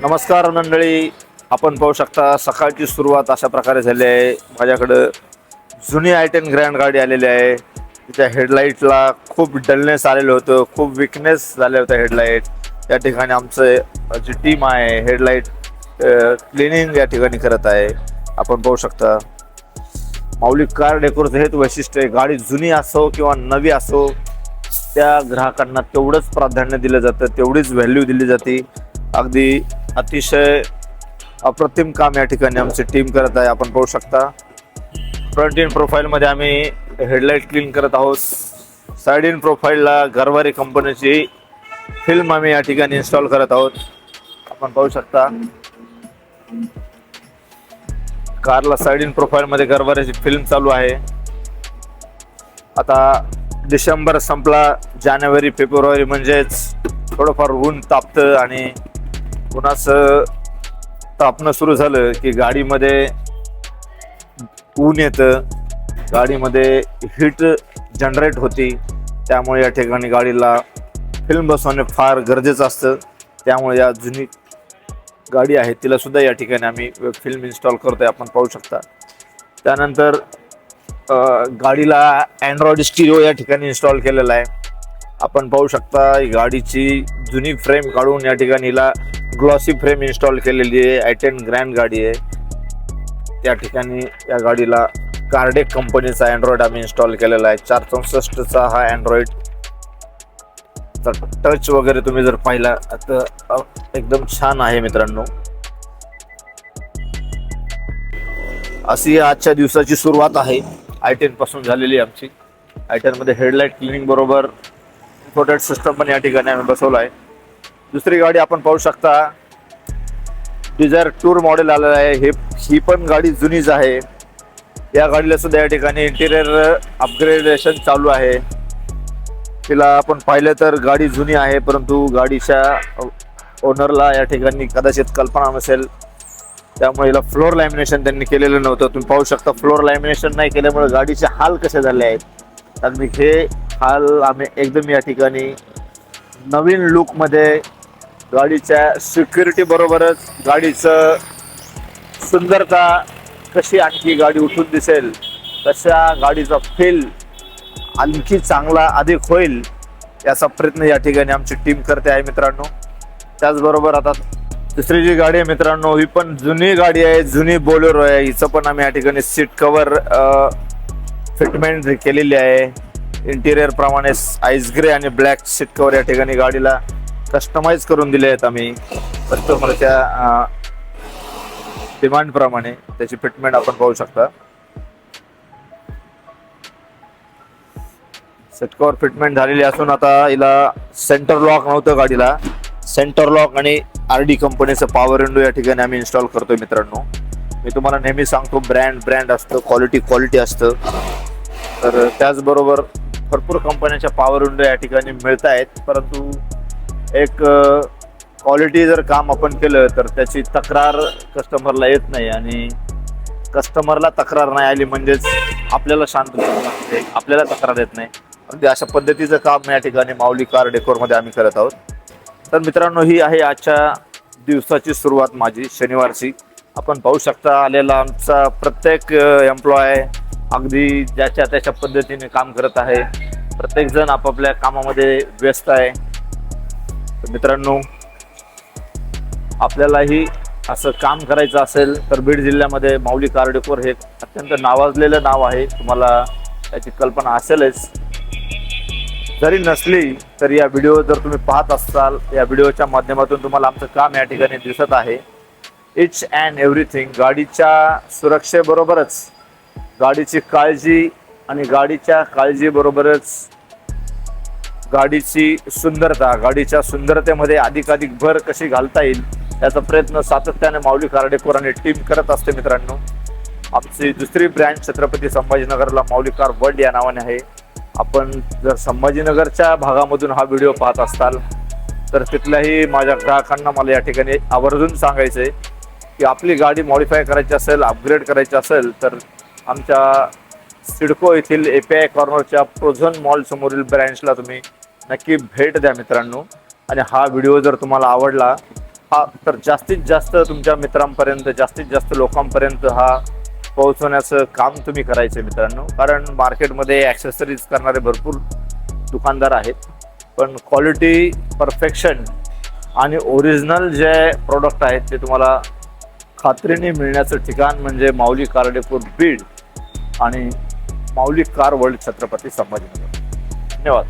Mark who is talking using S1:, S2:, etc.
S1: नमस्कार मंडळी, आपण पाहू शकता सकाळची सुरुवात अशा प्रकारे झाली आहे। माझ्याकडे जुनी i10 ग्रँड गाडी आलेली आहे। तिच्या हेडलाईटला खूप डलनेस आलेलं होतं, खूप विकनेस झाले होते हेडलाईट। त्या ठिकाणी आमचं जी टीम आहे हेडलाईट क्लिनिंग या ठिकाणी करत आहे। आपण पाहू शकता माऊली कार डेकोरचं हेच वैशिष्ट्य आहे, गाडी जुनी असो किंवा नवी असो त्या ग्राहकांना तेवढंच प्राधान्य दिलं जातं, तेवढीच व्हॅल्यू दिली जाते। अगदी अतिशय अप्रतिम काम या ठिकाणी आमची टीम करत आहे। आपण पाहू शकता फ्रंट इन प्रोफाइल मध्ये आम्ही हेडलाइट क्लीन करत आहोत। साइड इन प्रोफाइलला गरवारे कंपनीची फिल्म आम्ही या ठिकाणी इन्स्टॉल करत आहोत। आपण पाहू शकता कारला साइड इन प्रोफाइल मध्ये गरवारेची फिल्म चालू आहे। आता डिसेंबर संपला, जानेवारी फेब्रुवारी म्हणजेच थोडंफार ऊन तापतं आणि उन्हाचं तापणं सुरू झालं की गाडीमध्ये ऊन येतं, गाडीमध्ये हीट जनरेट होती। त्यामुळे या ठिकाणी गाडीला फिल्म बसवणे फार गरजेचं असतं। त्यामुळे या जुनी गाडी आहे तिला सुद्धा या ठिकाणी आम्ही फिल्म इन्स्टॉल करतोय, आपण पाहू शकता। त्यानंतर गाडीला अँड्रॉइड स्टिरिओ या ठिकाणी इन्स्टॉल केलेला आहे। आपण पाहू शकता गाडीची जुनी फ्रेम काढून या ठिकाणी हिला ग्लॉसी फ्रेम इन्स्टॉल केलेली आहे। i10 ग्रँड गाडी आहे। त्या ठिकाणी या गाडीला कार्डेक कंपनीचा अँड्रॉइड आम्ही इन्स्टॉल केलेला आहे। 464 चा हा अँड्रॉइड टच वगैरे तुम्ही जर पाहिला तर एकदम छान आहे मित्रांनो। अशी आजच्या दिवसाची सुरुवात आहे i10 पासून झालेली आमची। i10 मध्ये हेडलाइट क्लिनिंग बरोबर इन्फोटेड सिस्टम पण या ठिकाणी आम्ही बसवला आहे। दुसरी गाडी आपण पाहू शकता डिझायर टूर मॉडेल आलेला आहे। ही पण गाडी जुनीच आहे। या गाडीला सुद्धा या ठिकाणी इंटिरियर अपग्रेडेशन चालू आहे। तिला आपण पाहिलं तर गाडी जुनी आहे, परंतु गाडीच्या ओनरला या ठिकाणी कदाचित कल्पना नसेल, त्यामुळे हिला फ्लोर लॅमिनेशन त्यांनी केलेलं नव्हतं। तुम्ही पाहू शकता फ्लोर लॅमिनेशन नाही केल्यामुळे गाडीचे हाल कसे झाले आहेत। अगदी हे हाल आम्ही एकदम या ठिकाणी नवीन लुक मध्ये गाडीच्या सिक्युरिटी बरोबरच गाडीचं सुंदरता कशी आणखी गाडी उठून दिसेल, तशा गाडीचा फील आणखी चांगला अधिक होईल याचा प्रयत्न या ठिकाणी आमची टीम करते आहे मित्रांनो। त्याचबरोबर आता दुसरी जी गाडी आहे मित्रांनो, ही पण जुनी गाडी आहे, जुनी बोलेरो आहे। हिचं पण आम्ही या ठिकाणी सीट कव्हर फिटमेंट केलेली आहे। इंटिरियर प्रमाणे आईस ग्रे आणि ब्लॅक सीट कव्हर या ठिकाणी गाडीला कस्टमाइज करून दिले आहेत आम्ही कस्टमरच्या डिमांड प्रमाणे। त्याची फिटमेंट आपण पाहू शकता। सीट कव्हर फिटमेंट झालेली असून आता हिला सेंटर लॉक नव्हतं गाडीला, सेंटर लॉक आणि RD कंपनीचं पॉवर विंडो या ठिकाणी आम्ही इन्स्टॉल करतोय मित्रांनो। मी तुम्हाला नेहमी सांगतो ब्रँड असतं, क्वालिटी असतं। तर त्याचबरोबर भरपूर कंपन्यांच्या पॉवर विंडो या ठिकाणी मिळत आहेत, परंतु एक क्वालिटी जर काम आपण केलं तर त्याची तक्रार कस्टमरला येत नाही, आणि कस्टमरला तक्रार नाही आली म्हणजेच आपल्याला शांत लागते, आपल्याला तक्रार येत नाही। अगदी अशा पद्धतीचं काम या ठिकाणी माऊली कार डेकोरमध्ये आम्ही करत आहोत। तर मित्रांनो, ही आहे आजच्या दिवसाची सुरुवात माझी शनिवारची। आपण पाहू शकता आलेला आमचा प्रत्येक एम्प्लॉय अगदी ज्याच्या त्याच्या पद्धतीने काम करत आहे। प्रत्येक जण आपापल्या कामामध्ये व्यस्त आहे। तर मित्रांनो, आपल्यालाही असं काम करायचं असेल तर बीड जिल्ह्यामध्ये माऊली कार डेकोर हे अत्यंत नावाजलेलं नाव आहे, तुम्हाला त्याची कल्पना असेलच। जरी नसली तर या व्हिडिओ जर तुम्ही पाहत असाल, या व्हिडिओच्या माध्यमातून तुम्हाला आमचं काम या ठिकाणी दिसत आहे। इच अँड एव्हरीथिंग गाडीच्या सुरक्षेबरोबरच गाडीची काळजी, आणि गाडीच्या काळजीबरोबरच गाडीची सुंदरता, गाडीच्या सुंदरतेमध्ये अधिकाधिक भर कशी घालता येईल याचा प्रयत्न सातत्याने माऊली कार डेकोर आणि टीम करत असते मित्रांनो। आमची दुसरी ब्रँच छत्रपती संभाजीनगरला माऊली कार वर्ल्ड या नावाने आहे। आपण जर संभाजीनगरच्या भागामधून हा व्हिडिओ पाहत असाल तर तिथल्याही माझ्या ग्राहकांना मला या ठिकाणी आवर्जून सांगायचं आहे की आपली गाडी मॉडिफाय करायची असेल, अपग्रेड करायची असेल तर आमच्या सिडको येथील API कॉर्नरच्या प्रोझन मॉल समोरील ब्रँचला तुम्ही नक्की भेट द्या मित्रांनो। आणि हा व्हिडिओ जर तुम्हाला आवडला हा तर जास्तीत जास्त तुमच्या मित्रांपर्यंत, जास्तीत जास्त लोकांपर्यंत हा पोहोचवण्याचं काम तुम्ही करायचे मित्रांनो. कारण मार्केटमध्ये ॲक्सेसरीज करणारे भरपूर दुकानदार आहेत, पण क्वालिटी, परफेक्शन आणि ओरिजिनल जे प्रोडक्ट आहेत ते तुम्हाला खात्रीने मिळण्याचं ठिकाण म्हणजे माऊली कार डेपो बीड आणि माऊली कार वर्ल्ड छत्रपती संभाजीनगर. धन्यवाद.